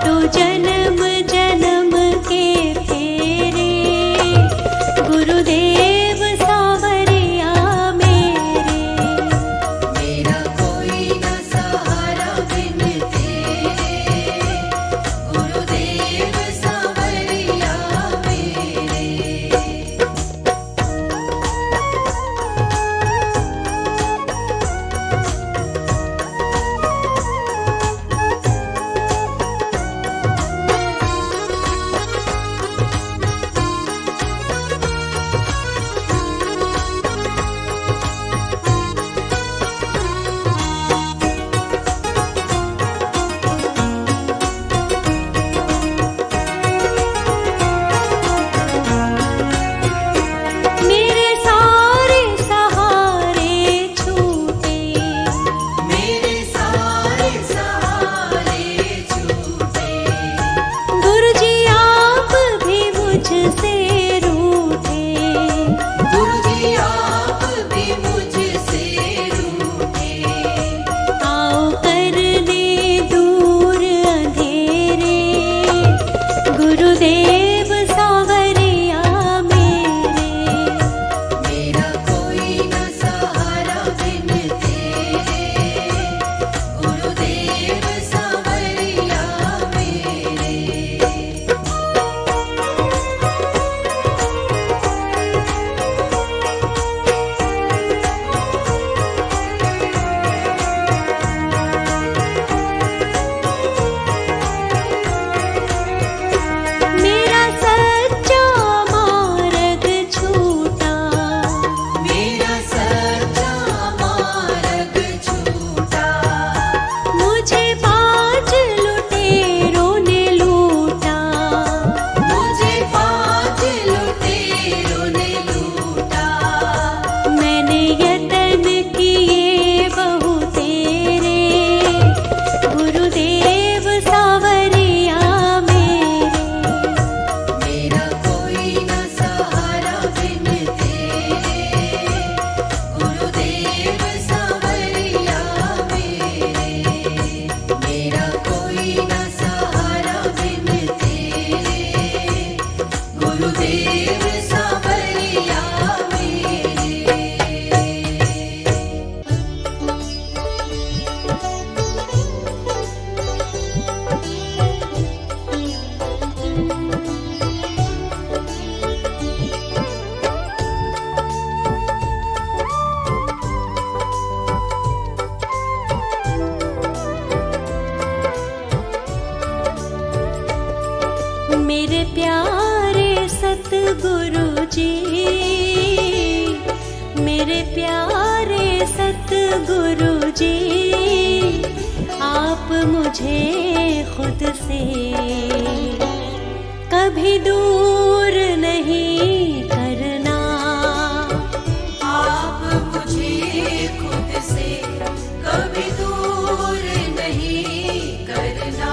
तो जन्म जन्म के फेरे, गुरुदेव सांवरिया मेरे। मेरा कोई न सहारा बिन तेरे, गुरुदेव सांवरिया मेरे। मेरे सारे सहारे छूटे, मेरे सारे सहारे छूटे, गुरुजी आप भी मुझसे रूठे। गुरुजी आप भी मुझसे रूठे। आओ करने दूर अंधेरे, गुरुदेव सांवरिया मेरे। मेरा कोई न सहारा बिन तेरे, गुरुदेव सांवरिया मेरे। मेरा सच्चा मार्ग छूटा, मेरा सच्चा मार्ग छूटा, मुझे 5 लुटेरों ने लूटा। मुझे 5 लुटेरों ने लूटा। मैंने यतन किए बहु तेरे, गुरुदेव सांवरिया मेरे। मेरा कोई न सहारा बिन तेरे, गुरुदेव सांवरिया मेरे। मेरा कोई न सहारा बिन तेरे, गुरुदेव सांवरिया मेरे। मेरे प्यारे सतगुरु जी, मेरे प्यारे सतगुरु जी, आप मुझे खुद से कभी दूर नहीं करना। आप मुझे खुद से कभी दूर नहीं करना।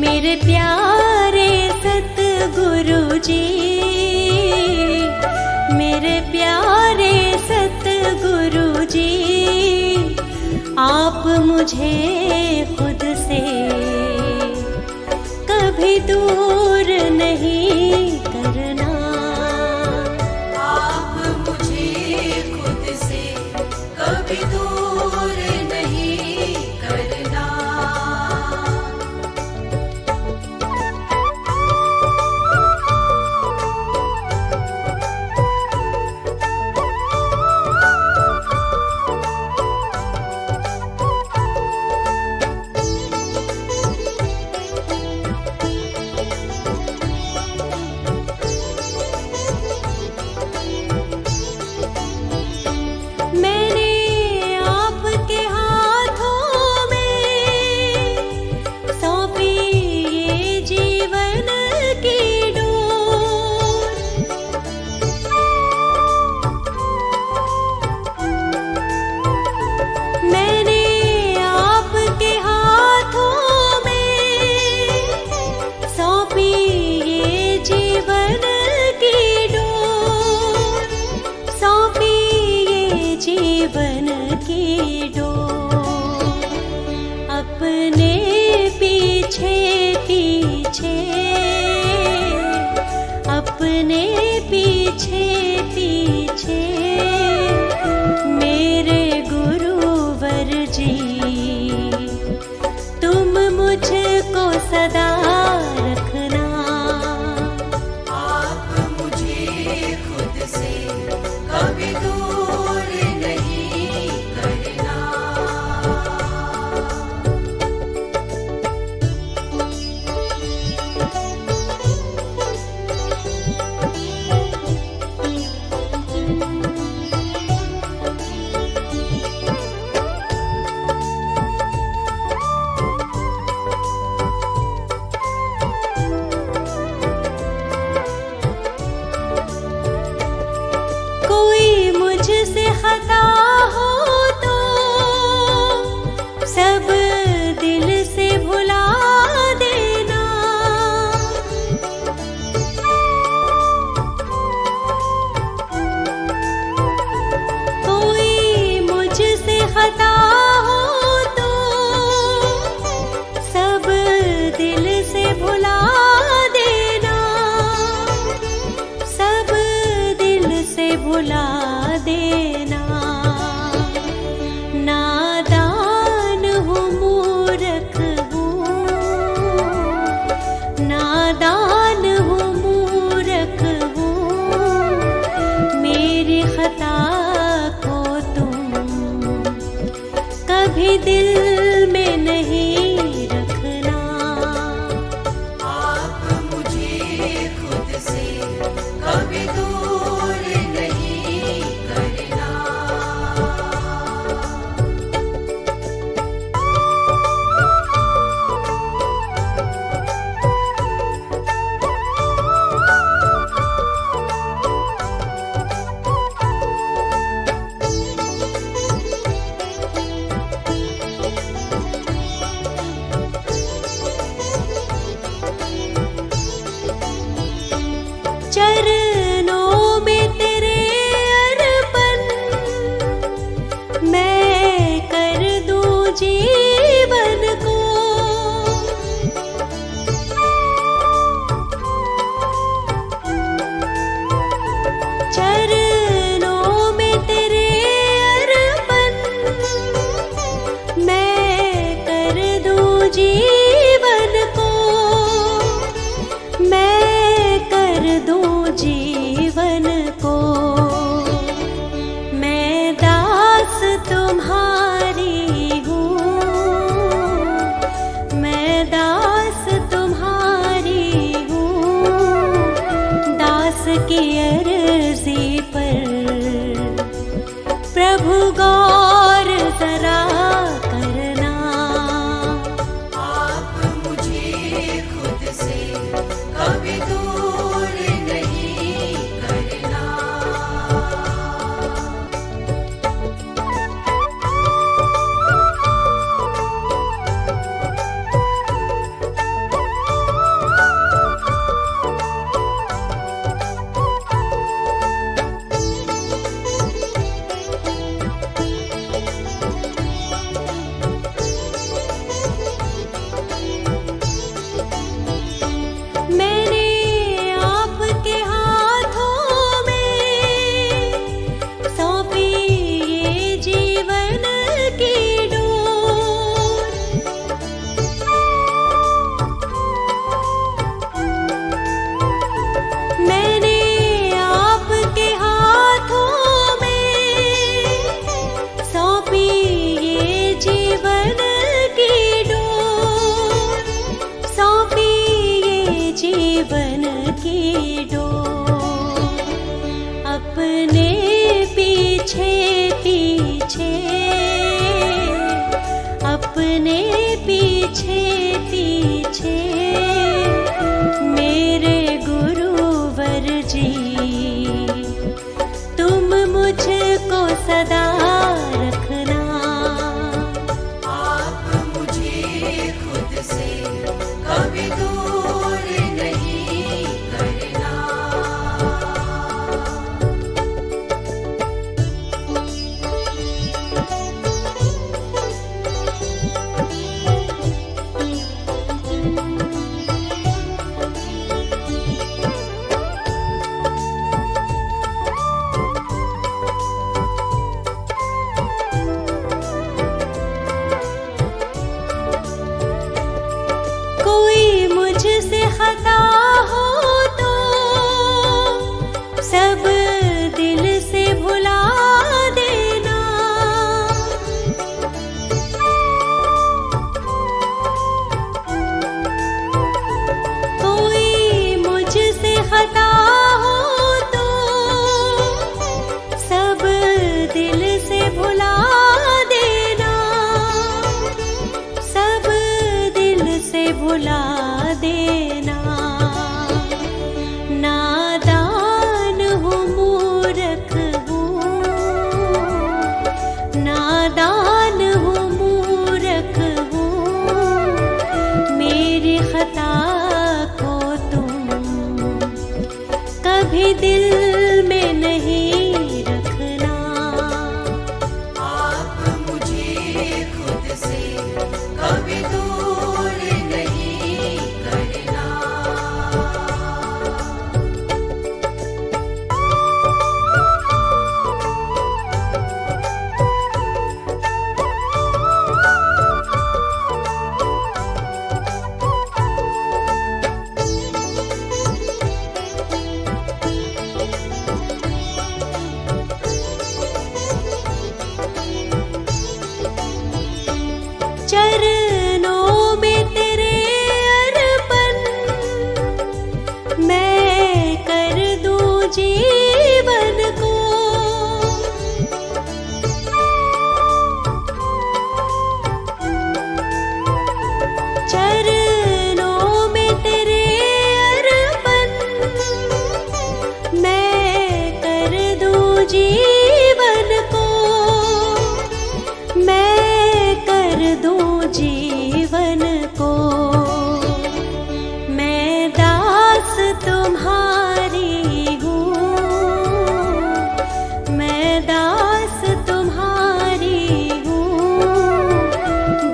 मेरे प्यारे सतगुरु जी, मेरे प्यारे सतगुरु जी, आप मुझे खुद से कभी दूर नहीं करना। आप मुझे खुद से कभी दूर नहीं करना। जीवन की डोर अपने पीछे पीछे, अपने पीछे पीछे मेरे गुरुवर जी, तुम मुझको सदा रखना। आप मुझे खुद से कभी दूर नहीं करना। कोई मुझसे खता हो तो सब दिल से भुला देना। कोई मुझसे खता हो तो सब दिल से भुला देना, सब दिल से भुला देना। नादान हूँ मूर्ख हूँ, नादान हूँ मूर्ख हूँ, मेरी खता को तुम कभी दिल में नहीं रखना। आप मुझे खुद से कभी दूर नहीं करना। चरणों में तेरे अर्पण मैं कर दूं जीवन को। चरणों में तेरे अर्पण मैं कर दूं जीवन को, मैं कर दूं जीवन को। मैं दास तुम्हारी हूँ, मैं दास तुम्हारी हूँ, दास की अर्जी पर प्रभु गौर जरा करना। आप मुझे खुद से कभी दूर नहीं मुझसे खता हो तो सब दिल से भुला देना। कोई मुझसे खता हो तो सब दिल से भुला देना, सब दिल से भुला देना। नादान हूँ मूर्ख हूँ, नादान हूँ मूर्ख हूँ, मेरी खता को तुम कभी दिल में नहीं रखना। आप मुझे खुद से कभी दूर नहीं करना। चरणों में तेरे अर्पण मैं कर दूं जीवन को। चरणों में तेरे अर्पण मैं कर दूं जीवन को, मैं कर दूं जीवन को। मैं दास तुम्हारी हूँ, मैं दास तुम्हारी हूँ,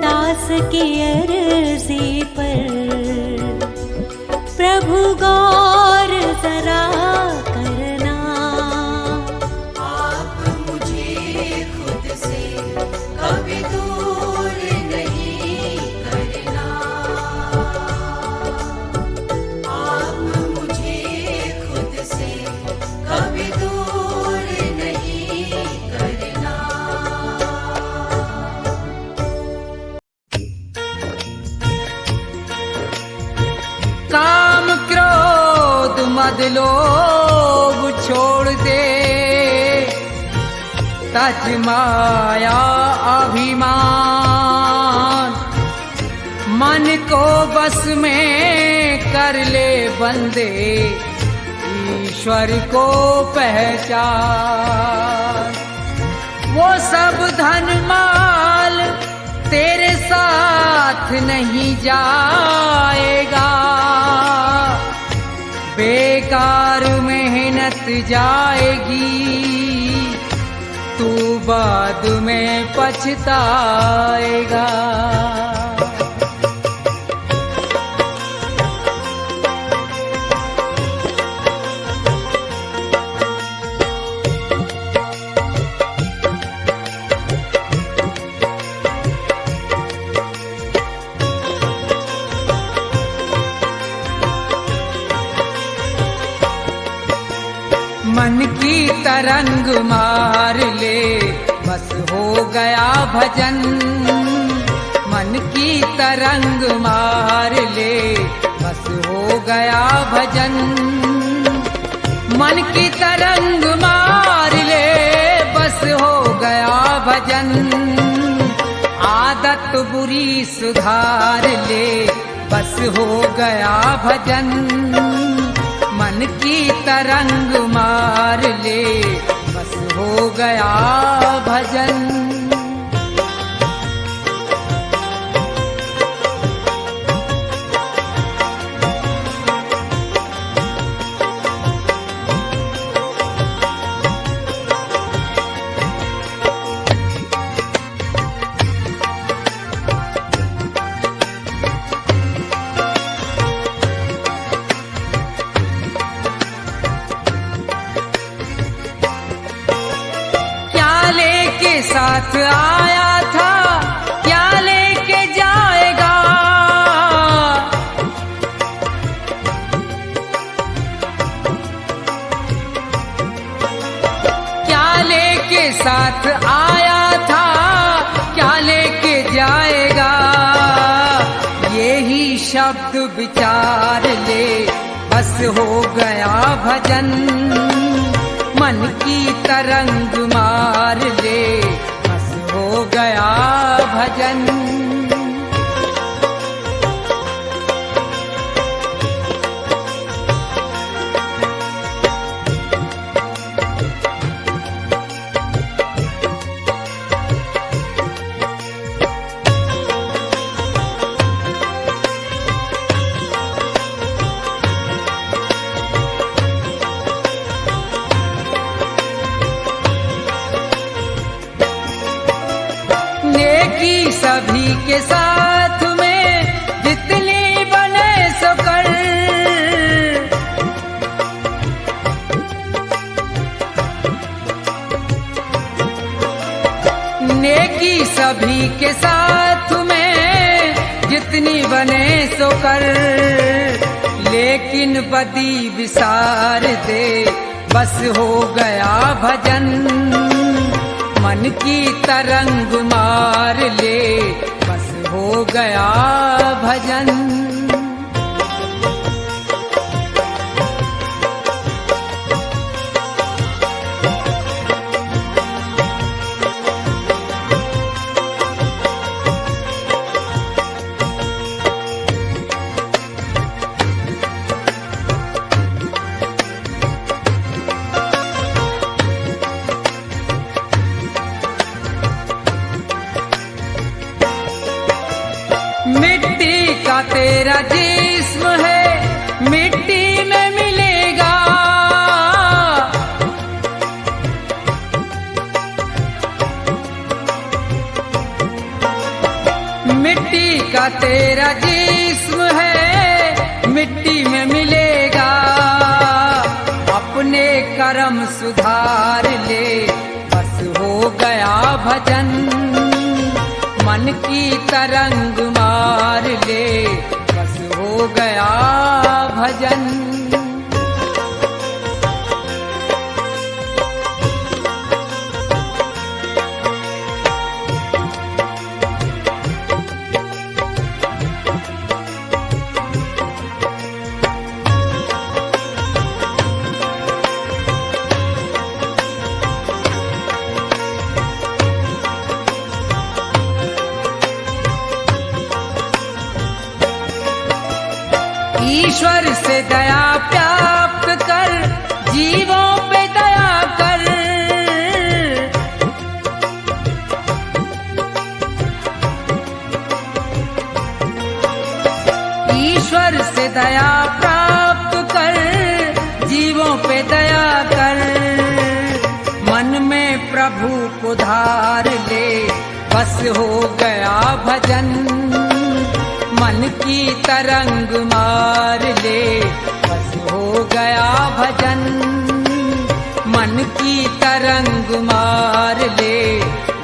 दास की अर्जी पर प्रभु गौर जरा करना। आप मुझे खुद से कभी दूर नहीं करना। आप मुझे खुद से कभी दूर नहीं करना। काम क्रोध मद लोभ छोड़ दे, तज माया अभिमान, मन को बस में कर ले बंदे, ईश्वर को पहचान। वो सब धन माल तेरे साथ नहीं जाएगा, बेकार मेहनत जाएगी, तू बाद में पछताएगा। मन की तरंग मार ले, बस हो गया भजन। मन की तरंग मार ले, बस हो गया भजन। मन की तरंग मार ले, बस हो गया भजन। आदत बुरी सुधार ले, बस हो गया भजन। मन की तरंग मार ले, बस हो गया भजन। साथ आया था, क्या लेके जाएगा। शब्द विचार ले, बस हो गया भजन। मन की तरंग मार ले, बस हो गया भजन। नेकी सभी के साथ में जितनी बने सो कर, नेकी सभी के साथ में जितनी बने सो कर, लेकिन बदी विसार दे, बस हो गया भजन। मन की तरंग मार ले, बस हो गया भजन। मिट्टी का तेरा जिस्म है, मिट्टी में मिलेगा। मिट्टी का तेरा जिस्म है, मिट्टी में मिलेगा। अपने कर्म सुधार ले, बस हो गया भजन। मन की तरंग मार ले, बस हो गया भजन। ईश्वर से दया प्राप्त कर, जीवों पे दया कर। ईश्वर से दया प्राप्त कर, जीवों पे दया कर। मन में प्रभु को धार ले, बस हो गया भजन। मन की तरंग मार ले, बस हो गया भजन। मन की तरंग मार ले,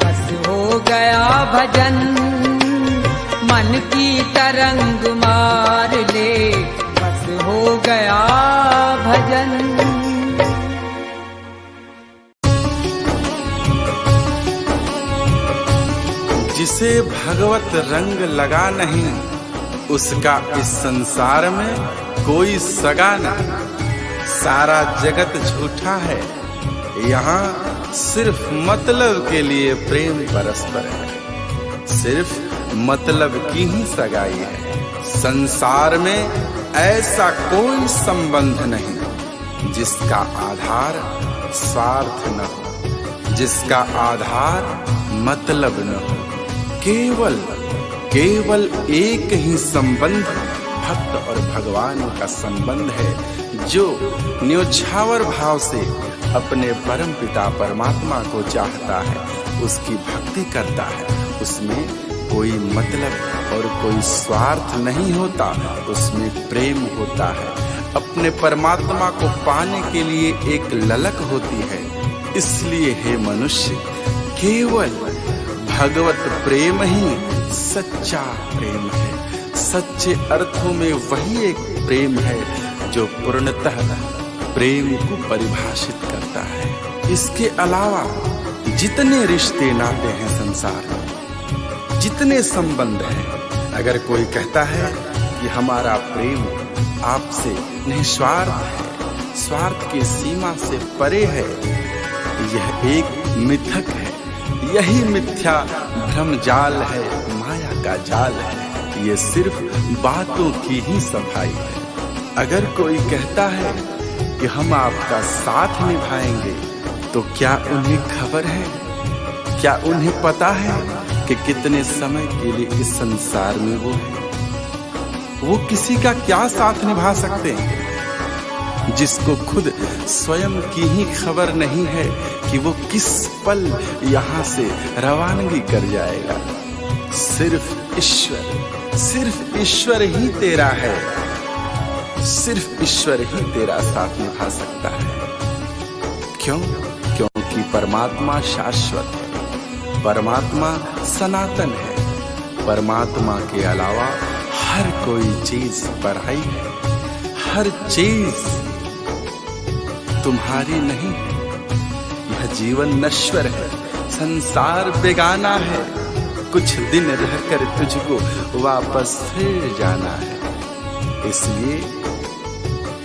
बस हो गया भजन। मन की तरंग मार ले, बस हो गया भजन। जिसे भगवत रंग लगा नहीं, उसका इस संसार में कोई सगा नहीं। सारा जगत झूठा है, यहाँ सिर्फ मतलब के लिए प्रेम परस्पर है। सिर्फ मतलब की ही सगाई है। संसार में ऐसा कोई संबंध नहीं जिसका आधार स्वार्थ न हो, जिसका आधार मतलब न हो। केवल एक ही संबंध भक्त और भगवान का संबंध है, जो न्योछावर भाव से अपने परम पिता परमात्मा को चाहता है, उसकी भक्ति करता है। उसमें कोई मतलब और कोई स्वार्थ नहीं होता, उसमें प्रेम होता है। अपने परमात्मा को पाने के लिए एक ललक होती है। इसलिए हे मनुष्य, केवल भगवत प्रेम ही सच्चा प्रेम है। सच्चे अर्थों में वही एक प्रेम है जो पूर्णतः प्रेम को परिभाषित करता है। इसके अलावा जितने रिश्ते नाते हैं संसार में, जितने संबंध हैं, अगर कोई कहता है कि हमारा प्रेम आपसे निस्वार्थ है, स्वार्थ की सीमा से परे है। यह एक मिथक है, यही मिथ्या भ्रम जाल है, माया का जाल है। ये सिर्फ बातों की ही सफाई है। अगर कोई कहता है कि हम आपका साथ निभाएंगे, तो क्या उन्हें खबर है, क्या उन्हें पता है कि कितने समय के लिए इस संसार में वो है? वो किसी का क्या साथ निभा सकते हैं जिसको खुद स्वयं की ही खबर नहीं है कि वो किस पल यहाँ से रवानगी कर जाएगा। सिर्फ ईश्वर ही तेरा है, सिर्फ ईश्वर ही तेरा साथ निभा सकता है। क्यों? क्योंकि परमात्मा शाश्वत है, परमात्मा सनातन है। परमात्मा के अलावा हर कोई चीज पराई है, हर चीज तुम्हारी नहीं है। यह जीवन नश्वर है, संसार बेगाना है। कुछ दिन रहकर तुझको वापस फिर जाना है। इसलिए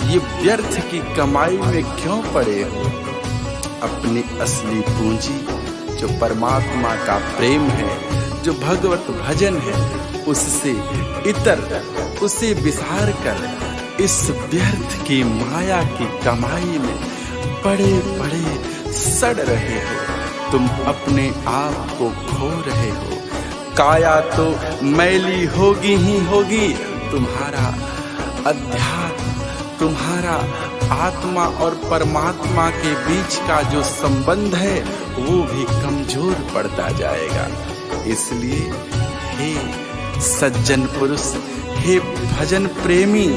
ये व्यर्थ की कमाई में क्यों पड़े हो? अपनी असली पूंजी जो परमात्मा का प्रेम है, जो भगवत भजन है, उससे इतर उसे विसार कर इस व्यर्थ की माया की कमाई में बड़े बड़े सड़ रहे हो। तुम अपने आप को खो रहे हो। काया तो मैली होगी ही होगी, तुम्हारा अध्यात्म, तुम्हारा आत्मा और परमात्मा के बीच का जो संबंध है वो भी कमजोर पड़ता जाएगा। इसलिए हे सज्जन पुरुष, हे भजन प्रेमी,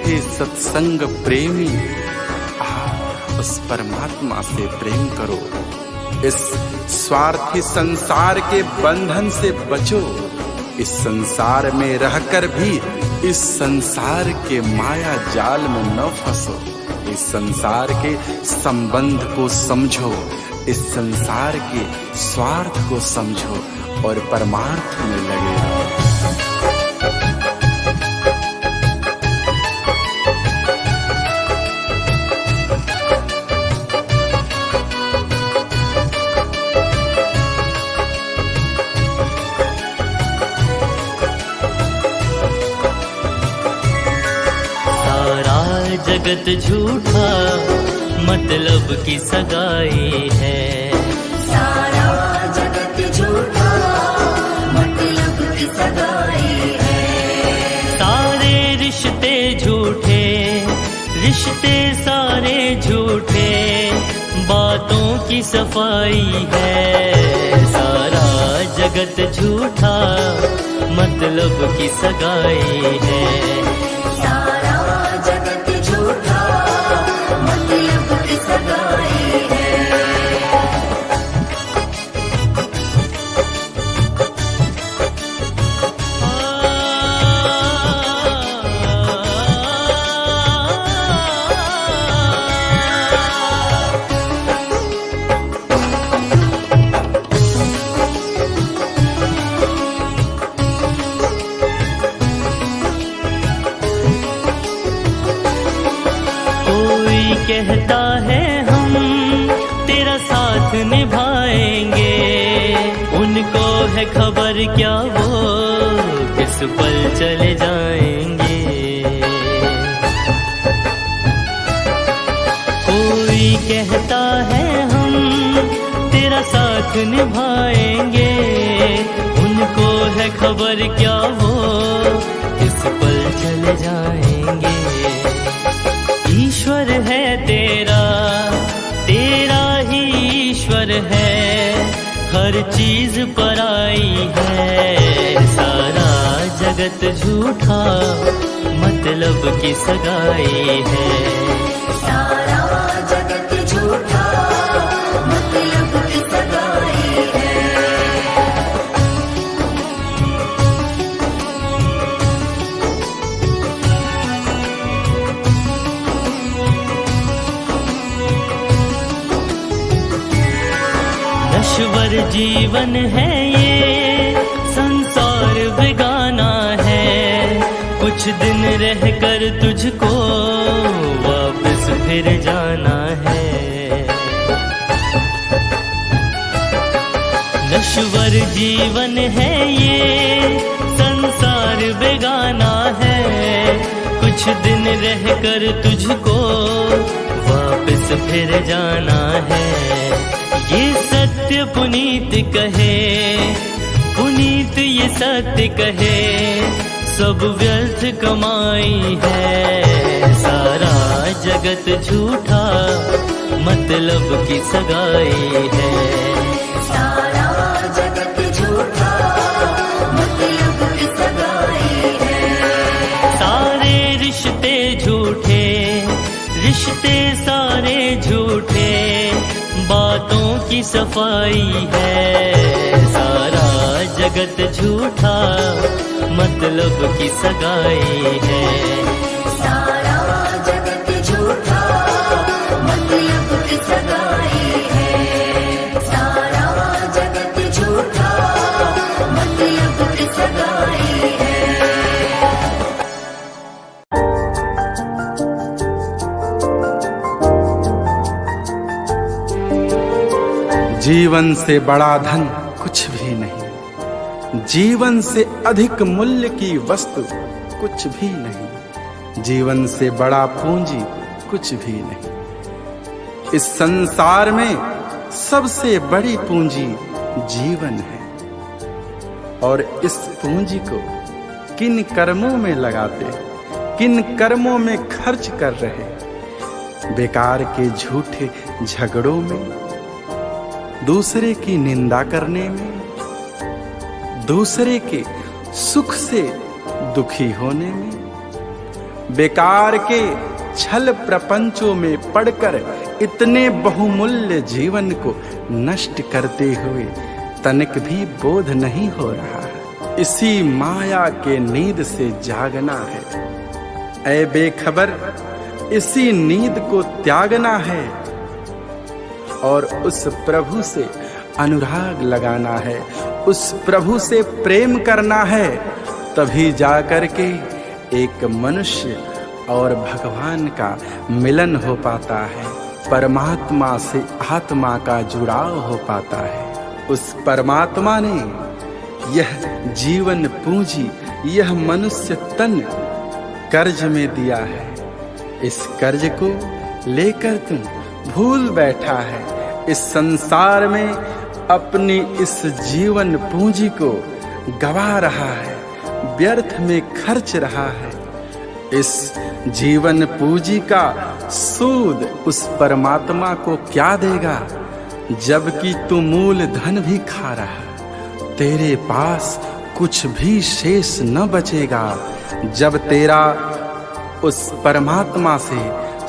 हे सत्संग प्रेमी, आप उस परमात्मा से प्रेम करो। इस स्वार्थी संसार के बंधन से बचो। इस संसार में रहकर भी इस संसार के माया जाल में न फंसो। इस संसार के संबंध को समझो, इस संसार के स्वार्थ को समझो और परमार्थ में लगे रहो। जगत झूठा मतलब की सगाई है। सारा जगत झूठा मतलब की सगाई है। सारे रिश्ते झूठे, रिश्ते सारे झूठे, बातों की सफाई है। सारा जगत झूठा मतलब की सगाई है। सारा जगत झूठा मतलब की सगाई है। कहता है हम तेरा साथ निभाएंगे, उनको है खबर क्या वो किस पल चले जाएंगे। कोई कहता है हम तेरा साथ निभाएंगे, उनको है खबर क्या वो किस पल चले जाएंगे। ईश्वर है तेरा, तेरा ही ईश्वर है, हर चीज पराई है। सारा जगत झूठा मतलब की सगाई है। सारा जगत झूठा मतलब की सगाई है। नश्वर जीवन है ये, संसार बेगाना है, कुछ कुछ दिन रहकर तुझको वापस फिर जाना है। नश्वर जीवन है ये, संसार बेगाना है। कुछ दिन रहकर तुझको वापस फिर जाना है। ये सत्य पुनीत कहे, पुनीत ये सत्य कहे, सब व्यर्थ कमाई है। सारा जगत झूठा, मतलब की सगाई है। सारा जगत झूठा, मतलब की सगाई है। सारे रिश्ते झूठे, रिश्ते सारे झूठे, बातों की सफाई है। सारा जगत झूठा, मतलब की सगाई है। सारा जगत झूठा, मतलब की सगाई है। सारा जगत झूठा, मतलब की सगाई है। जीवन से बड़ा धन कुछ भी नहीं, जीवन से अधिक मूल्य की वस्तु कुछ भी नहीं, जीवन से बड़ा पूंजी कुछ भी नहीं। इस संसार में सबसे बड़ी पूंजी जीवन है, और इस पूंजी को किन कर्मों में लगाते, किन कर्मों में खर्च कर रहे। बेकार के झूठे झगड़ों में, दूसरे की निंदा करने में, दूसरे के सुख से दुखी होने में, बेकार के छल प्रपंचों में पड़कर इतने बहुमूल्य जीवन को नष्ट करते हुए तनिक भी बोध नहीं हो रहा। इसी माया के नींद से जागना है। ऐ बेखबर, इसी नींद को त्यागना है और उस प्रभु से अनुराग लगाना है, उस प्रभु से प्रेम करना है। तभी जाकर के एक मनुष्य और भगवान का मिलन हो पाता है, परमात्मा से आत्मा का जुड़ाव हो पाता है। उस परमात्मा ने यह जीवन पूंजी, यह मनुष्य तन कर्ज में दिया है। इस कर्ज को लेकर तुम भूल बैठा है। इस संसार में अपनी इस जीवन पूंजी को गवा रहा है, व्यर्थ में खर्च रहा है। इस जीवन पूंजी का सूद उस परमात्मा को क्या देगा, जबकि तू मूल धन भी खा रहा है। तेरे पास कुछ भी शेष न बचेगा। जब तेरा उस परमात्मा से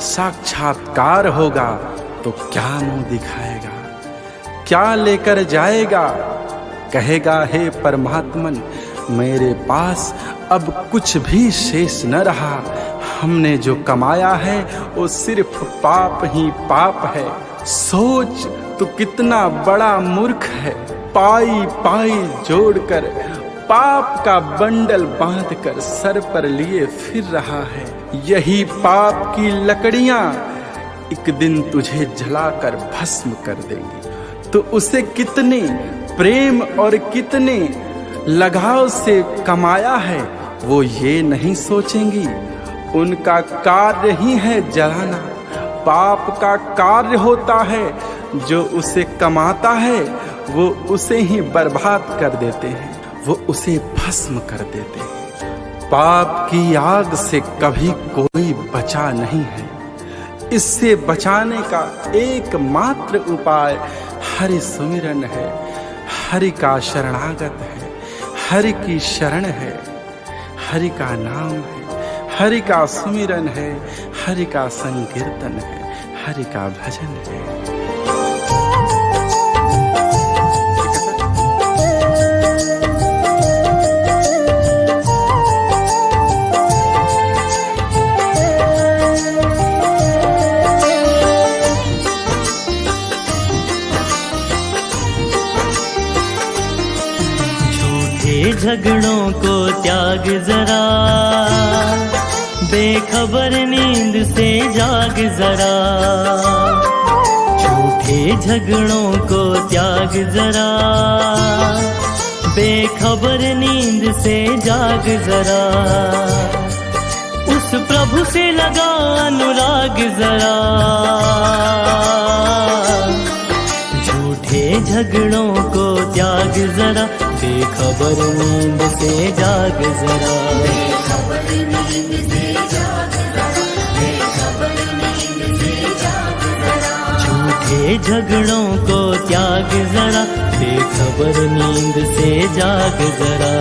साक्षात्कार होगा तो क्या मुंह दिखाएगा, क्या लेकर जाएगा। कहेगा, हे परमात्मन, मेरे पास अब कुछ भी शेष न रहा। हमने जो कमाया है वो सिर्फ पाप ही पाप है। सोच तू कितना बड़ा मूर्ख है। पाई पाई जोड़कर पाप का बंडल बांधकर सर पर लिए फिर रहा है। यही पाप की लकड़ियां एक दिन तुझे जलाकर भस्म कर देंगी। तो उसे कितने प्रेम और कितने लगाव से कमाया है वो ये नहीं सोचेंगी। उनका कार्य ही है जलाना। पाप का कार्य होता है, जो उसे कमाता है वो उसे ही बर्बाद कर देते हैं, वो उसे भस्म कर देते हैं। पाप की आग से कभी कोई बचा नहीं है। इससे बचाने का एकमात्र उपाय हरि सुमिरन है, हरि का शरणागत है, हरि की शरण है, हरि का नाम है, हरि का सुमिरन है, हरि का संकीर्तन है, हरि का भजन है। झगड़ों को त्याग जरा, बेखबर नींद से जाग जरा, झूठे झगड़ों को त्याग जरा, बेखबर नींद से जाग जरा, उस प्रभु से लगा अनुराग जरा, झूठे झगड़ों को त्याग जरा, बेखबर नींद से जाग जरा, बेखबर नींद से जाग जरा, बेखबर नींद से जाग जरा, झूठे झगड़ों को त्याग जरा, बेखबर नींद से जाग जरा।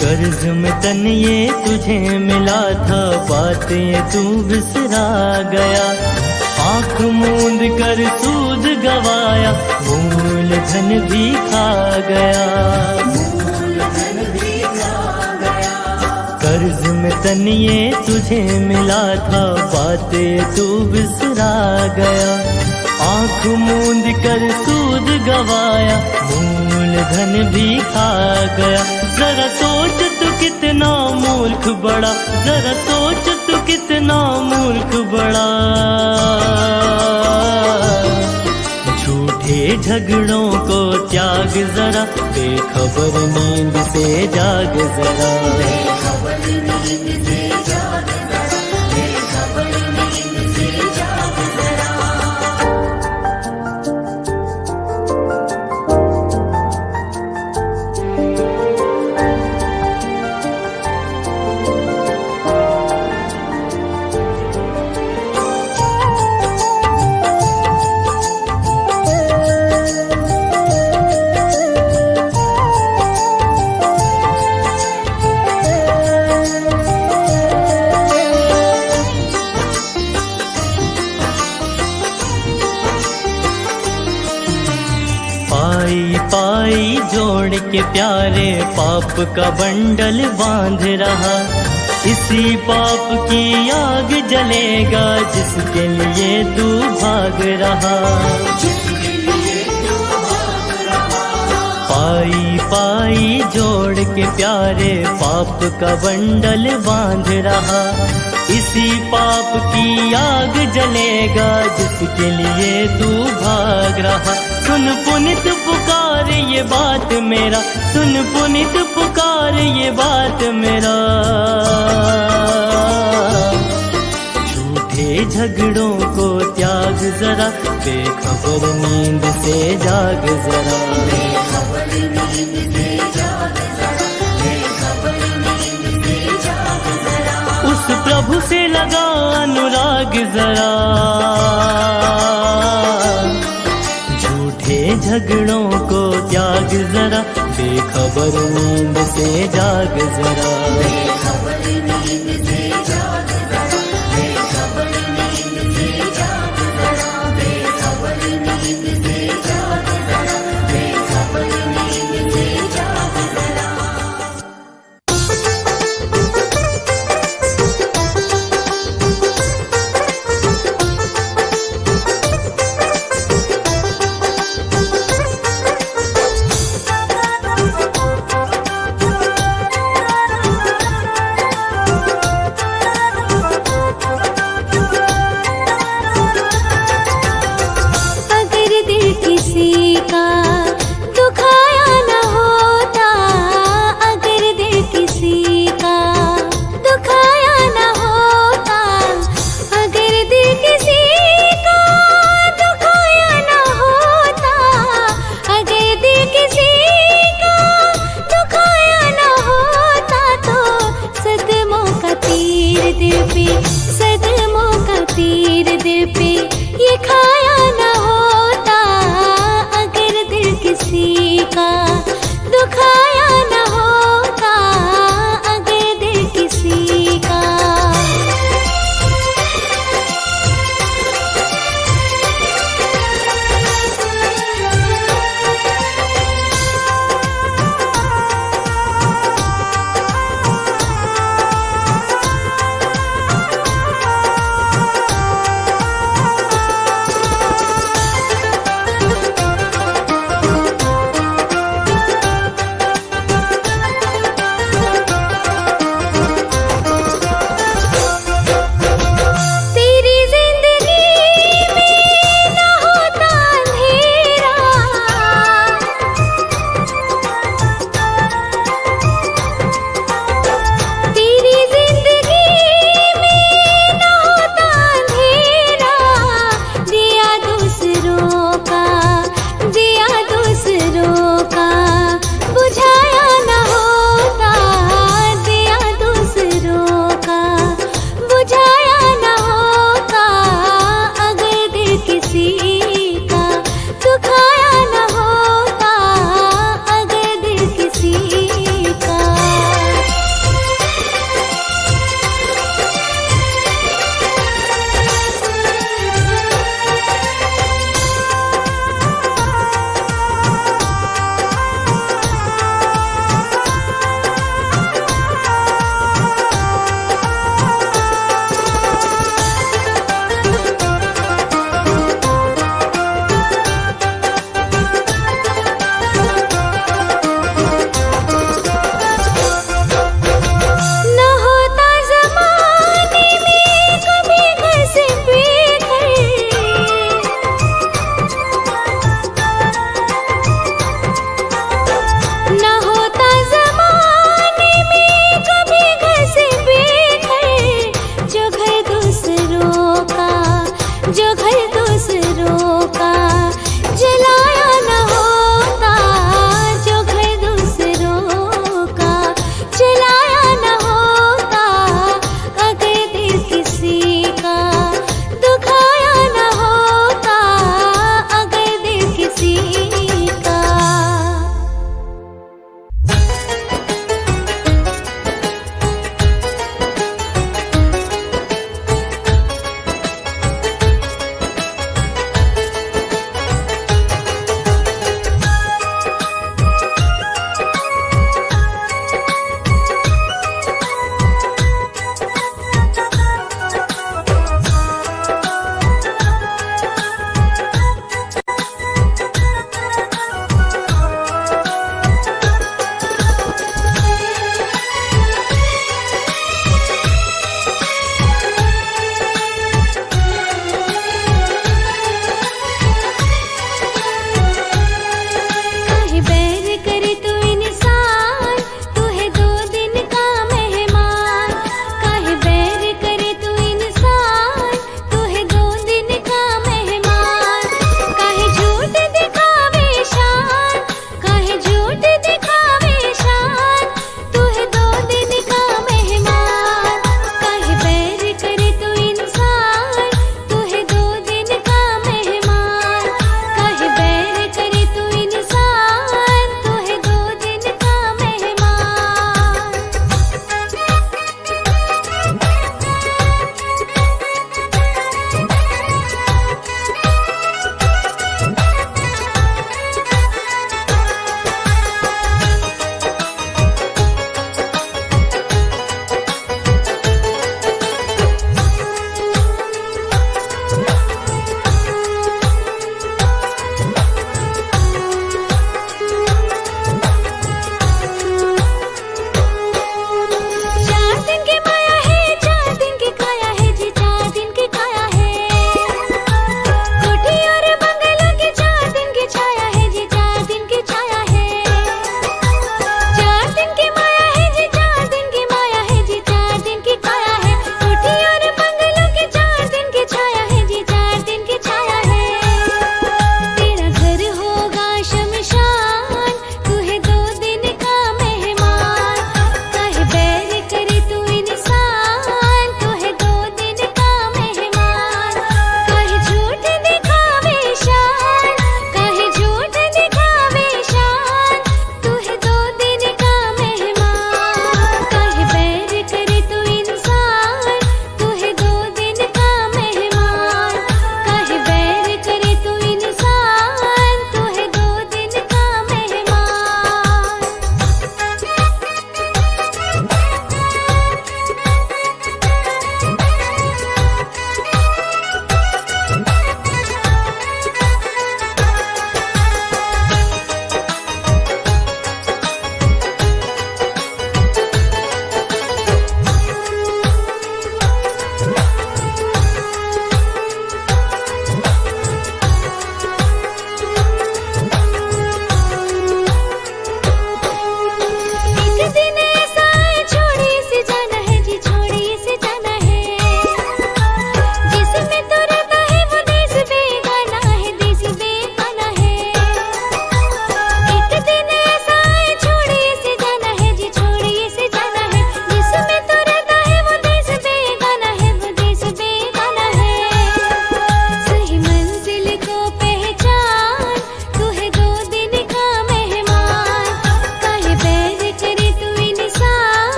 कर्ज में तन ये तुझे मिला था, बात ये तू बिसरा गया, आँख मूंद कर सूद गवाया, मूल धन भी खा गया, मूल धन भी खा गया, कर्ज में तन ये तुझे मिला था, बात ये तू बिसरा गया, आँख मूंद कर सूद गवाया, मूल धन भी खा गया, जरा सोच तू कितना मूर्ख बड़ा, जरा सोच तू कितना मूर्ख बड़ा, झूठे झगड़ों को त्याग जरा, बेखबर नींद से जाग जरा, बेखबर नींद से जाग जरा, बेखबर नींद से जाग जरा। पाई पाई जोड़ के प्यारे पाप का बंडल बांध रहा, इसी पाप की आग जलेगा जिसके लिए तू भाग रहा, जिसके लिए तू भाग रहा, पाई पाई जोड़ के प्यारे पाप का बंडल बांध रहा, इसी पाप की आग जलेगा जिसके लिए तू भाग रहा, सुन पुनित पुकार ये बात मेरा, सुन पुनित पुकार ये बात मेरा, झूठे झगड़ों को त्याग जरा, बेखबर नींद से जाग जरा, बेखबर नींद से जाग जरा, बेखबर नींद से जाग जरा, उस प्रभु से लगा अनुराग जरा, झूठे झगड़ों को त्याग जरा, बेखबर नींद से जाग जरा, बेखबर नींद से जाग जरा, बेखबर नींद से जाग जरा, बेखबर नींद से जाग जरा, बेखबर नींद से जाग जरा।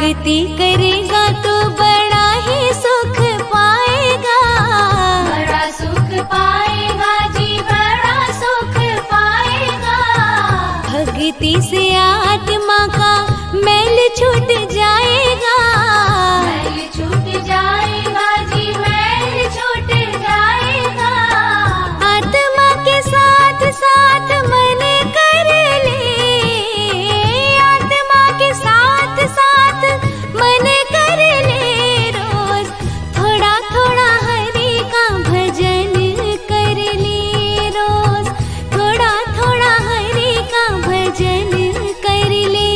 भक्ति करेगा तो बड़ा ही सुख पाएगा। बड़ा सुख पाएगा जी, बड़ा सुख पाएगा। भक्ति से आत्मा का मैल छूट जाएगा। मैल छूट जाएगा जी, मैल छूट जाएगा। आत्मा के साथ साथ मन कर ले, आत्मा के साथ साथ मन कर ले। रोज थोड़ा थोड़ा हरि का भजन कर ले। रोज थोड़ा थोड़ा हरि का भजन कर ले।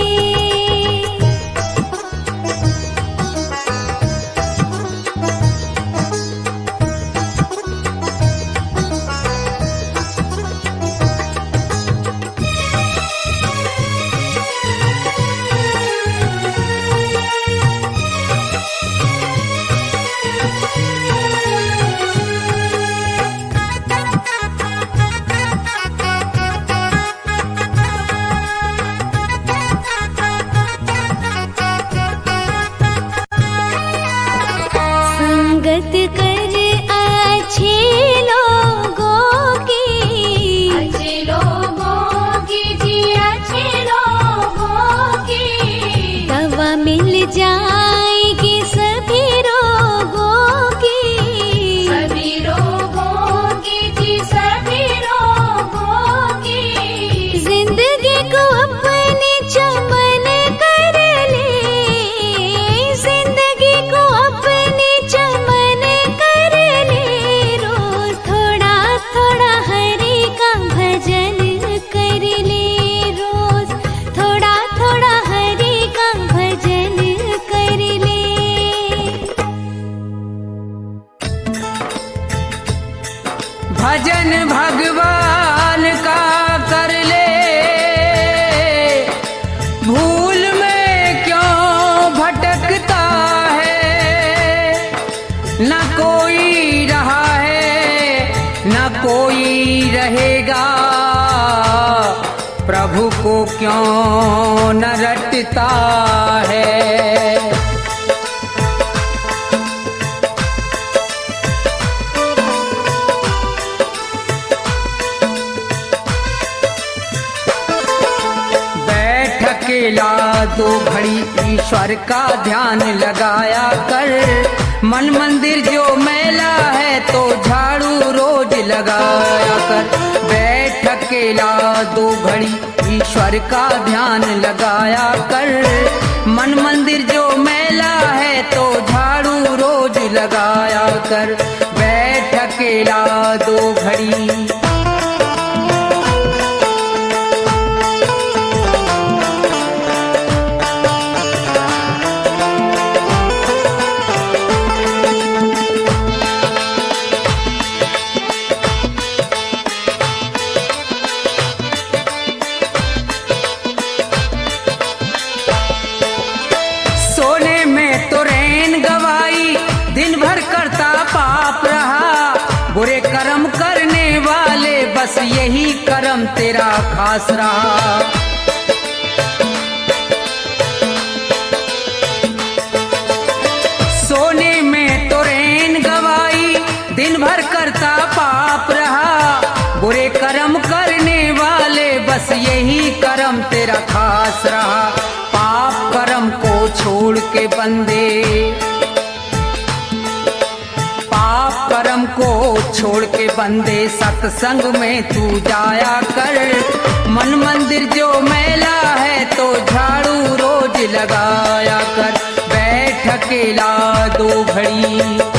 संगत कर अच्छे लोगों की, अच्छे लोगों की जी, अच्छे लोगों की। दवा मिल जाएगी सभी रोगों की। सभी रोगों की जी, सभी रोगों की। जिंदगी को अपने चमन कर ले, जिंदगी को अपने चमन कर ले। रोज थोड़ा थोड़ा हरि का भजन कर ले। रोज थोड़ा थोड़ा हरि का भजन कर ले। भजन भगवान का कर ले, भूल में क्यों भटकता है। न कोई रहा है न कोई रहेगा, प्रभु को क्यों न रटता है। बैठ अकेला दो घड़ी ईश्वर का ध्यान लगाया कर। मन मंदिर जो मैला है तो झाड़ू रोज लगाया कर। बैठ अकेला दो घड़ी ईश्वर का ध्यान लगाया कर। मन मंदिर जो मैला है तो झाड़ू रोज लगाया कर। बैठ अकेला दो घड़ी। सोने में तो रैन गवाई, दिन भर करता पाप रहा। बुरे कर्म करने वाले बस यही कर्म तेरा खास रहा। सोने में तो रैन गवाई, दिन भर करता पाप रहा। बुरे कर्म करने वाले बस यही कर्म तेरा खास रहा। पाप कर्म को छोड़ के बंदे, पाप कर्म को छोड़ के बंदे सत्संग में तू जाया कर। मन मंदिर जो मैला है तो झाड़ू रोज लगाया कर। बैठ अकेला दो घड़ी।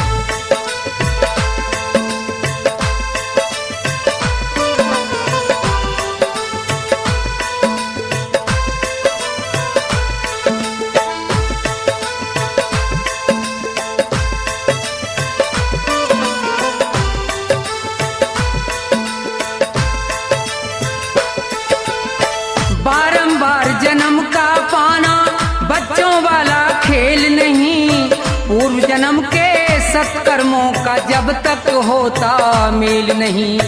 बारंबार जन्म का पाना बच्चों वाला खेल नहीं। पूर्व जन्म के सत्कर्मों का जब तक होता मेल नहीं।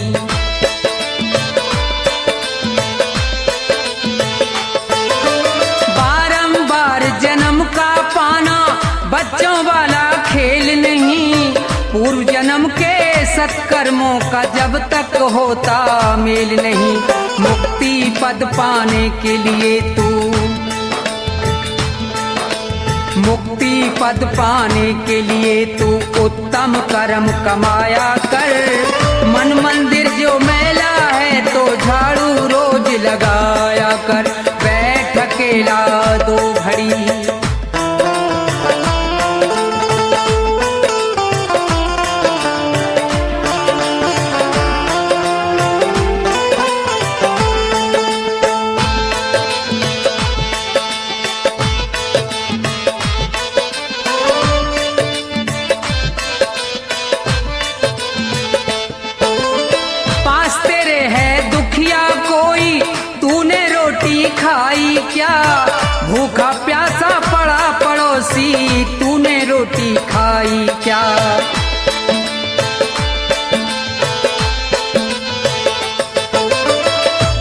बारंबार जन्म का पूर्व जन्म के सत्कर्मों का जब तक होता मेल नहीं, मुक्ति पद पाने के लिए तू, मुक्ति पद पाने के लिए तू उत्तम कर्म कमाया कर। मन मंदिर जो मैला है तो झाड़ू रोज लगाया कर। बैठ अकेला 2 घड़ी, खाई क्या भूखा प्यासा पड़ा पड़ोसी, तूने रोटी खाई क्या।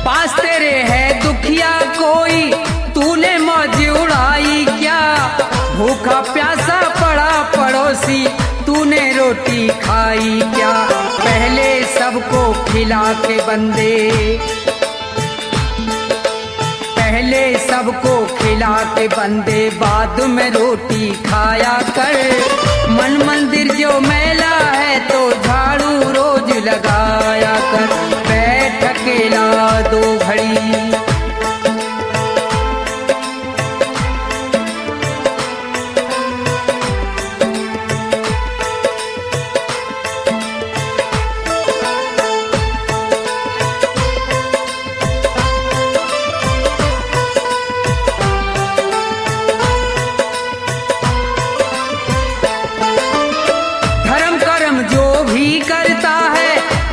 पास तेरे है दुखिया कोई, तूने मौज उड़ाई क्या। भूखा प्यासा पड़ा पड़ोसी, तूने रोटी खाई क्या। पहले सबको खिला के बंदे, पहले सबको खिला के बंदे, बाद में रोटी खाया कर। मन मंदिर जो मैला है तो झाड़ू रोज लगाया कर। बैठ अकेला 2 घड़ी,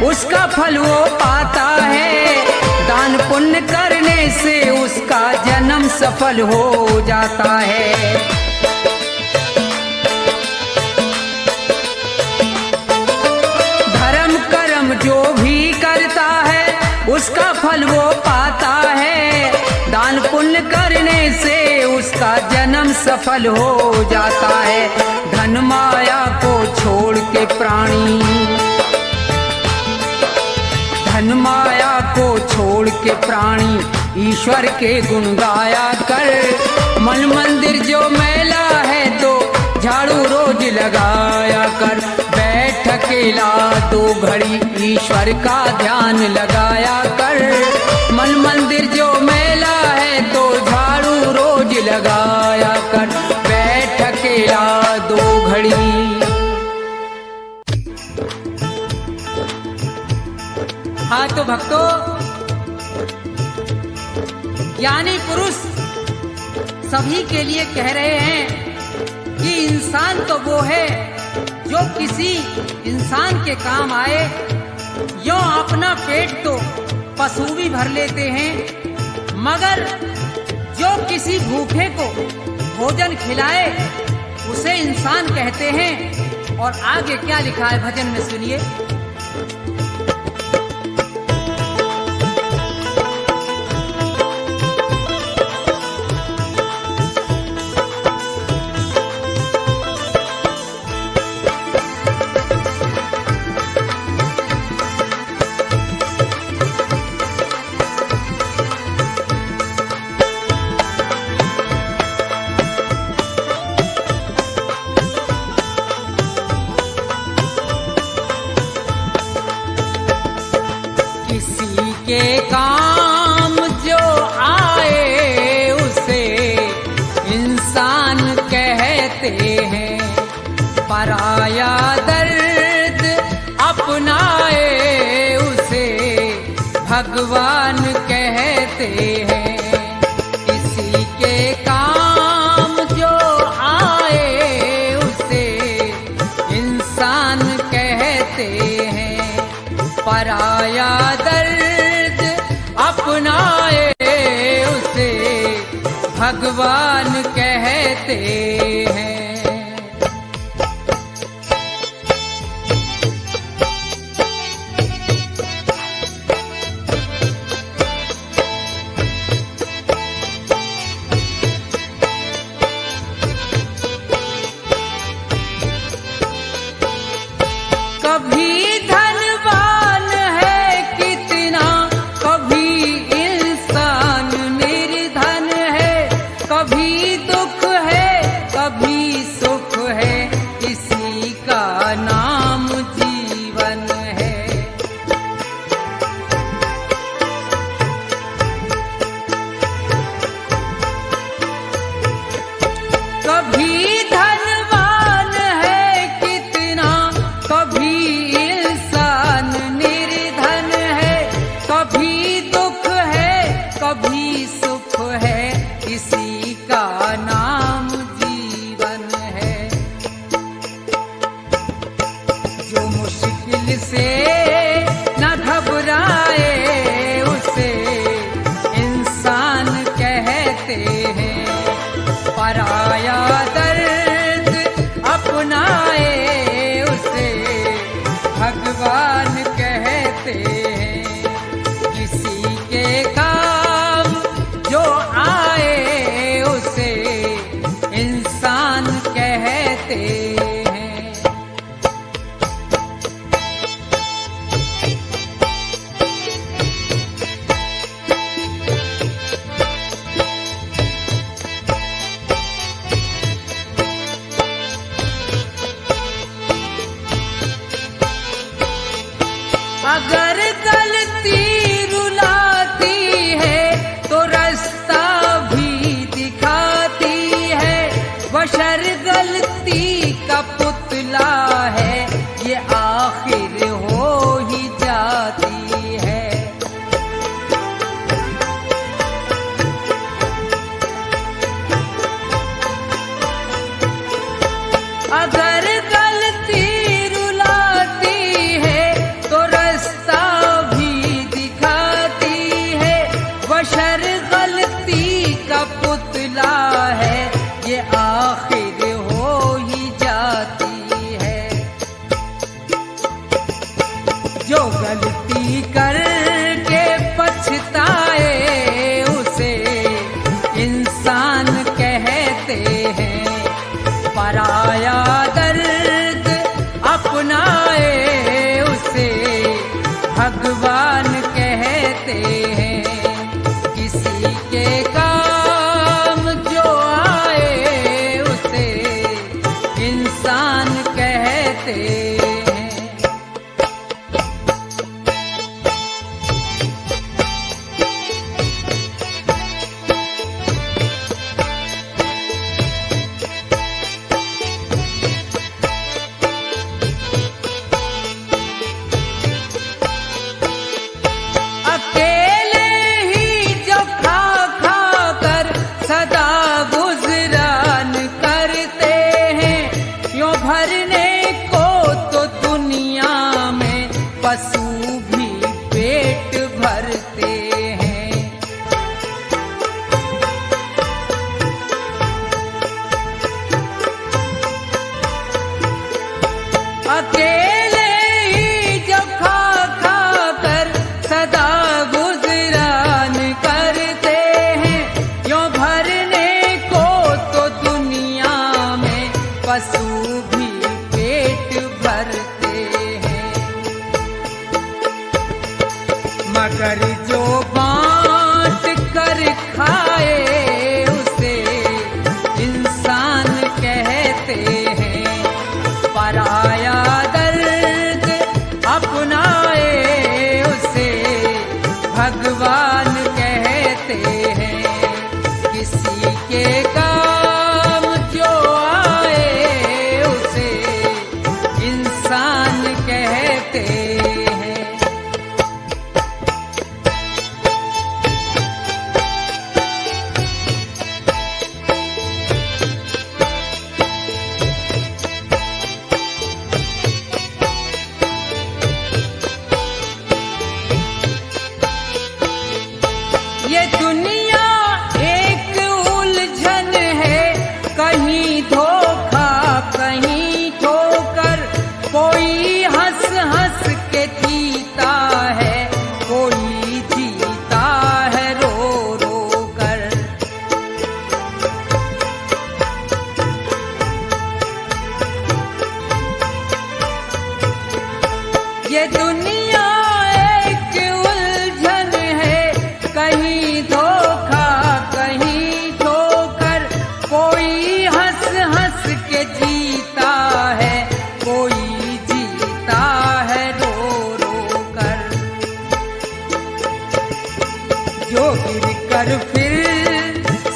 उसका फल वो पाता है। दान पुण्य करने से उसका जन्म सफल हो जाता है। धर्म कर्म जो भी करता है उसका फल वो पाता है। दान पुण्य करने से उसका जन्म सफल हो जाता है। धन माया को छोड़ के प्राणी, धन माया को छोड़ के प्राणी ईश्वर के गुण गाया कर। मन मंदिर जो मैला है तो झाड़ू रोज लगाया कर। बैठ अकेला 2 घड़ी ईश्वर का ध्यान लगाया कर। मन मंदिर जो मैला है तो झाड़ू रोज लगाया कर। बैठ अकेला 2 घड़ी। हाँ तो भक्तों, ज्ञानी पुरुष सभी के लिए कह रहे हैं कि इंसान तो वो है जो किसी इंसान के काम आए। यो अपना पेट तो पशु भी भर लेते हैं, मगर जो किसी भूखे को भोजन खिलाए उसे इंसान कहते हैं। और आगे क्या लिखा है भजन में सुनिए। के काम जो आए उसे इंसान कहते हैं। पराया दर्द अपनाए उसे भगवान कहते हैं। किसी के काम जो आए उसे इंसान कहते हैं। पराया दर्द अपनाए उसे भगवान कहते हैं।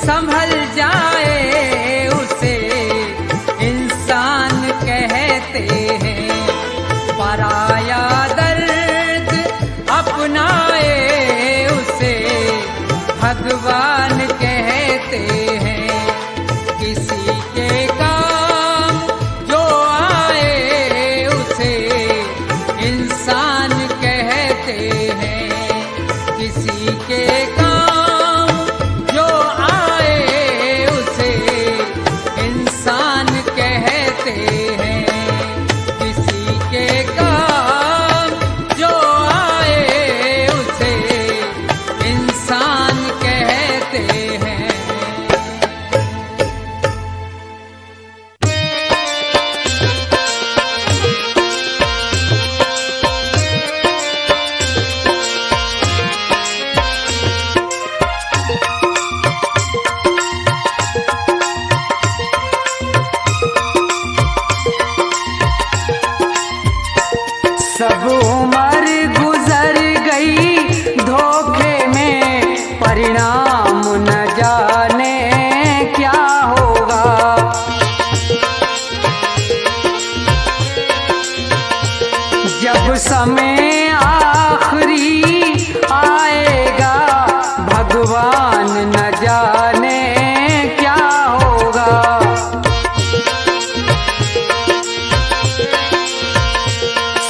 संभल जाए उसे इंसान कहते हैं। पराया दर्द अपनाए उसे भगवान कहते हैं। किसी के काम जो आए उसे इंसान कहते हैं। किसी के काम जो आए उसे इंसान कहते हैं। किसी के काम जो आए उसे इंसान कहते हैं। सब उम्र गुजर गई धोखे में, परिणाम न जाने क्या होगा। जब समय आखिरी आएगा, भगवान न जाने क्या होगा।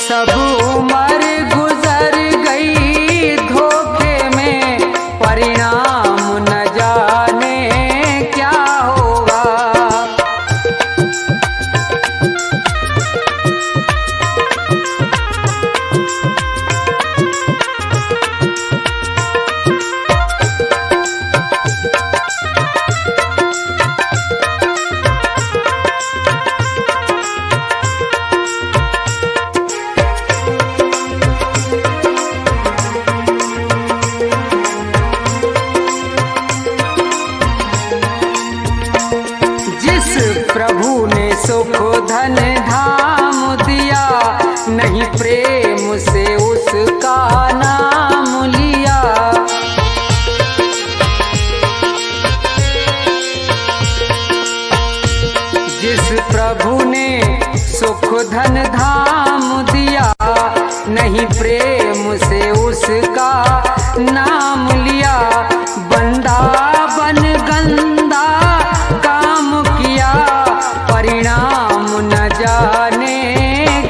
सब उम्र गुजर गई धोखे में, परिणाम न जाने क्या होगा। जिस प्रभु ने सुख धन धाम दिया, नहीं प्रेम से उसका नाम लिया। जिस प्रभु ने सुख धन धाम दिया, नहीं प्रेम से उसका नाम लिया। बंदा बन गंदा काम किया, परिणाम न जाने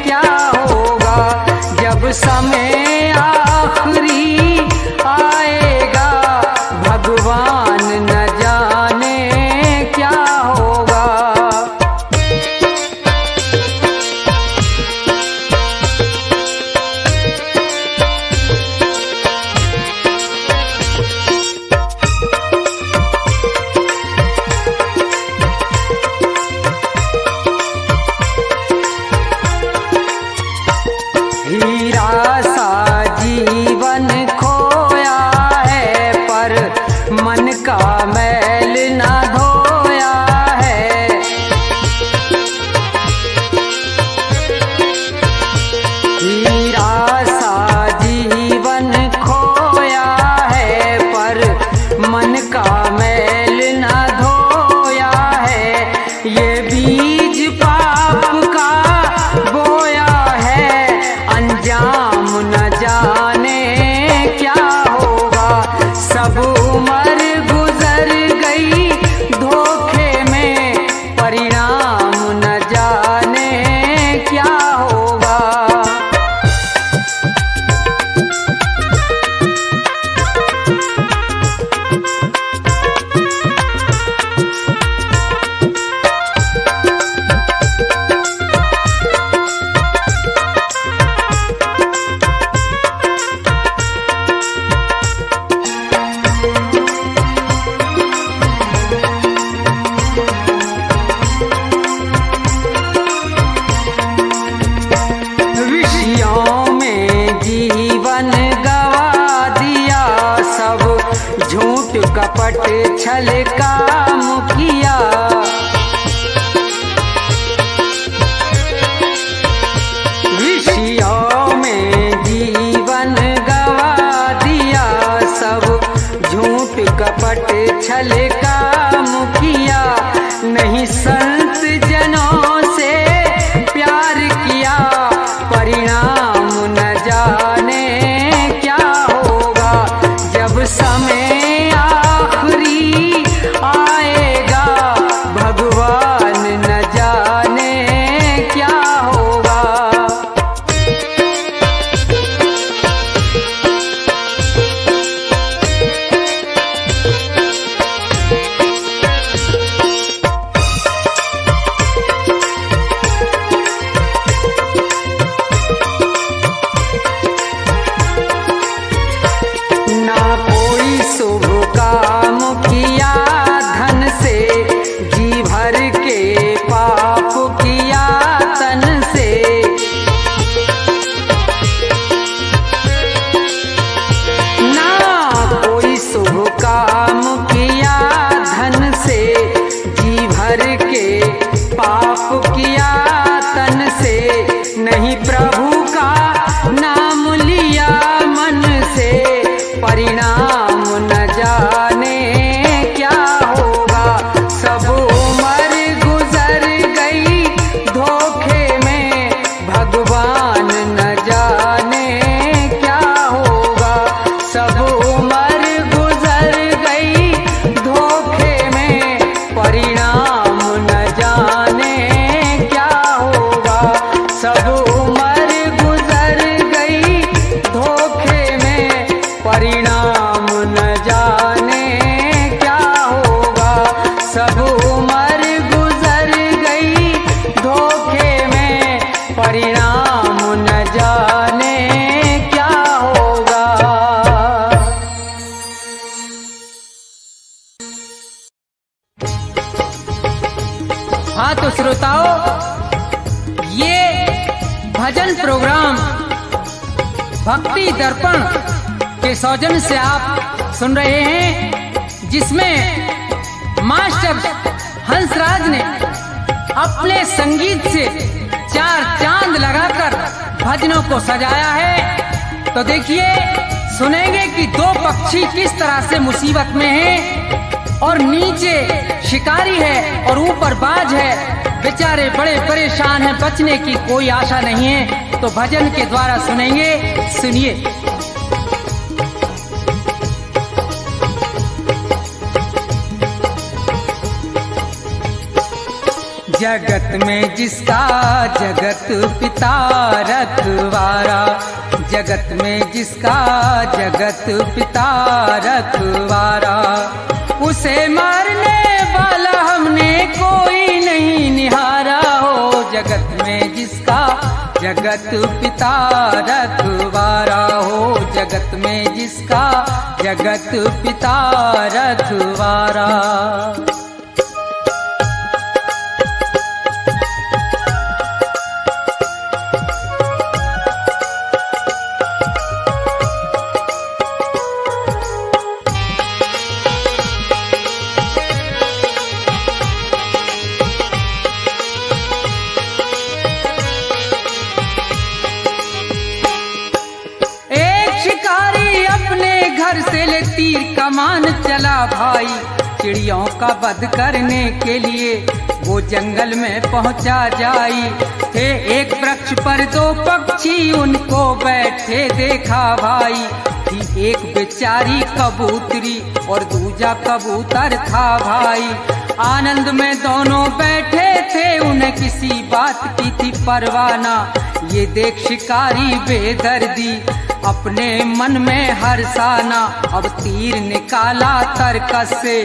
क्या होगा। जब समय आखिरी आएगा, भगवान न जाने क्या होगा। हीरा सा जीवन खोया है, पर मन का मैल न धोया है। हीरा सा जीवन खोया है, पर मन का मैल न धोया है। ये बीज पाप का बोया है, अंजाम न जाने क्या होगा। सब उम्र गुजर गई धोखे में, परिणाम न जाने क्या होगा। विषयों में जीवन गवा दिया, सब झूठ कपट छल काम किया। विषयों में जीवन गवा दिया, सब झूठ कपट छल काम किया, नहीं संत जनों से प्यार किया, परिणाम न जाने क्या होगा। जब समय आखिरी आएगा, भगवान न जाने क्या होगा। ना कोई शुभ काम किया धन से, जी भर के पाप किया तन से। ना कोई शुभ काम किया धन से, जी भर के पाप किया तन से। नहीं प्रभु का नाम लिया मन से, परिणाम न जाने क्या होगा। सब उम्र गुजर गई धोखे में, भगवान न जाने क्या होगा। सब उम्र गुजर गई धोखे में, परिणाम न जाने क्या होगा। सब उम्र गुजर गई धोखे में, परिणाम न जाने क्या होगा। सब उम्र गुजर गई धोखे में, परिणाम न जाने क्या होगा। हाँ तो श्रोताओ, ये भजन प्रोग्राम भक्ति दर्पण के सौजन्य से आप सुन रहे हैं, जिसमें मास्टर हंसराज ने अपने संगीत से चार चांद लगाकर भजनों को सजाया है। तो देखिए, सुनेंगे कि दो पक्षी किस तरह से मुसीबत में हैं, और नीचे शिकारी है और ऊपर बाज है। बेचारे बड़े परेशान हैं, बचने की कोई आशा नहीं है। तो भजन के द्वारा सुनेंगे, सुनिए। जगत में जिसका जगत पिता रखवारा, जगत में जिसका जगत पिता रखवारा, उसे मारने वाला हमने कोई नहीं निहारा हो। जगत में जिसका जगत पिता रखवारा हो, जगत में जिसका जगत पिता रखवारा। से ले तीर कमान चला भाई, चिड़ियों का वध करने के लिए वो जंगल में पहुंचा जाई। थे एक वृक्ष पर दो पक्षी, उनको बैठे देखा भाई। थी एक बेचारी कबूतरी और दूजा कबूतर था भाई। आनंद में दोनों बैठे थे, उन्हें किसी बात की थी परवाना। ये देख शिकारी बेदर्दी अपने मन में हर्षाना। अब तीर निकाला तरकस से,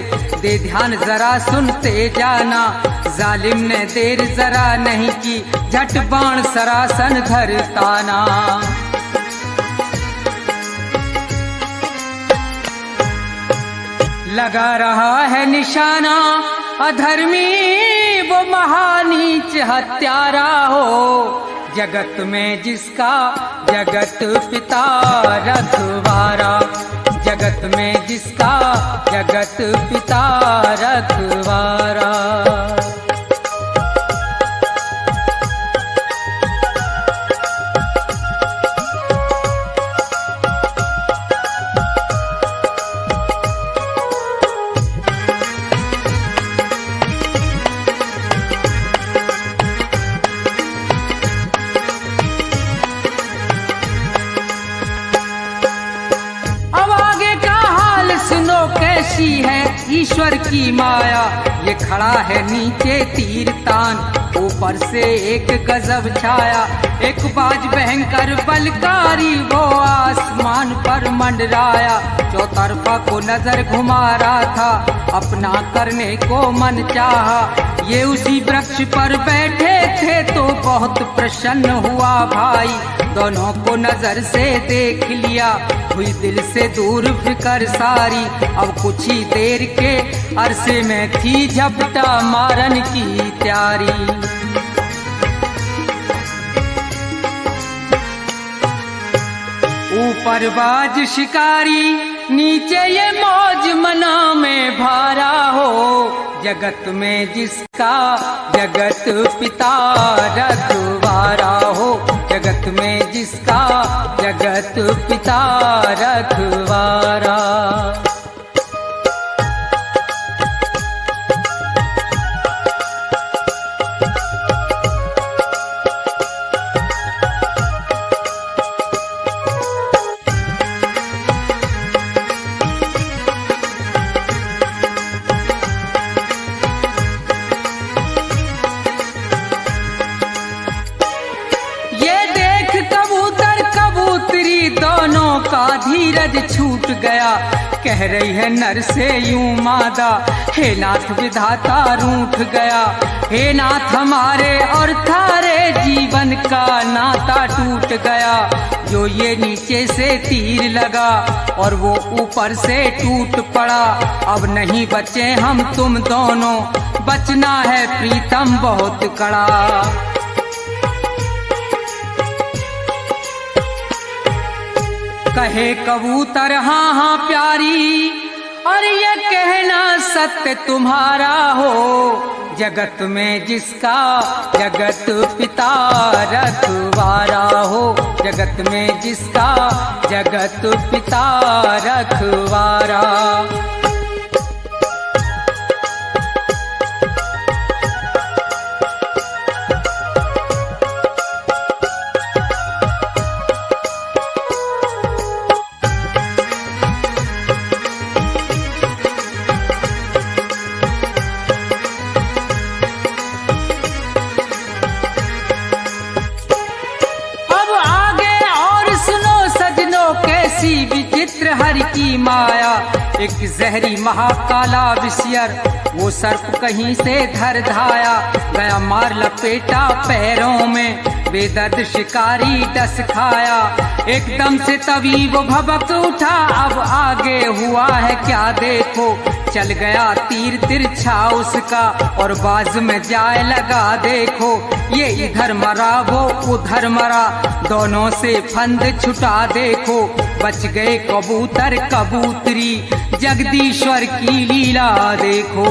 दे ध्यान जरा सुनते जाना। जालिम ने देर जरा नहीं की, झट बाण सरासन धरताना। लगा रहा है निशाना, अधर्मी वो महानीच हत्यारा हो। जगत में जिसका जगत पिता रखवारा, जगत में जिसका जगत पिता रखवारा। ईश्वर की माया। ये खड़ा है नीचे तीर तान, ऊपर से एक गजब छाया। एक बाज भयंकर बलकारी वो आसमान पर मंडराया। चौतरफा को नजर घुमा रहा था, अपना करने को मन चाहा। ये उसी वृक्ष पर बैठे थे तो बहुत प्रसन्न हुआ भाई। दोनों को नजर से देख लिया, हुई दिल से दूर फिकर सारी। अब कुछ ही देर के अरसे में थी झपटा मारन की तैयारी। ऊपर बाज शिकारी, नीचे ये मौज मना में भारा हो। जगत में जिसका जगत पिता रखवारा हो। जगत में जिसका जगत पिता रखवारा। दोनों का धीरज छूट गया, कह रही है नर से यूं मादा। हे नाथ विधाता रूठ गया, हे नाथ हमारे और थारे जीवन का नाता टूट गया। जो ये नीचे से तीर लगा और वो ऊपर से टूट पड़ा। अब नहीं बचे हम तुम दोनों, बचना है प्रीतम बहुत कड़ा। कहे कबूतर हाँ हाँ प्यारी, और ये कहना सत्य तुम्हारा हो। जगत में जिसका जगत पिता रखवारा हो। जगत में जिसका जगत पिता रखवारा। विचित्र हरि की माया। एक जहरी महाकाला विषयर, वो सर्प कहीं से धर धाया। गया मार लपेटा पैरों में, बेदर्द शिकारी डस खाया। एकदम से तभी वो भभक उठा, अब आगे हुआ है क्या देखो। चल गया तीर तिरछा उसका, और बाज में जाए लगा देखो। ये इधर मरा वो उधर मरा, दोनों से फंद छुटा देखो। बच गए कबूतर कबूतरी, जगदीश्वर की लीला देखो।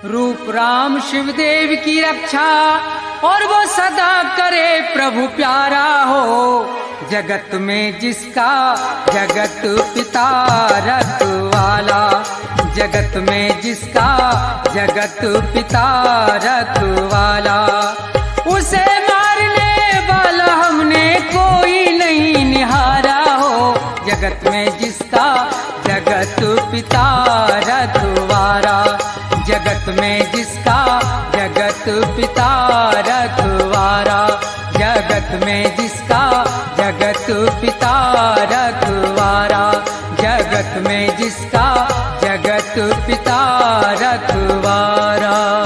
रूप राम शिवदेव की रक्षा, और वो सदा करे प्रभु प्यारा हो। जगत में जिसका जगत पिता रखवाला। जगत में जिसका जगत पिता रखवाला। उसे मारने वाला हमने कोई नहीं निहारा हो। जगत में जिसका जगत पिता रखवारा। जगत में जिसका जगत पिता रखवारा। जगत में जिसका जगत पिता रखवारा। जगत में जिसका जगत पिता रखवारा।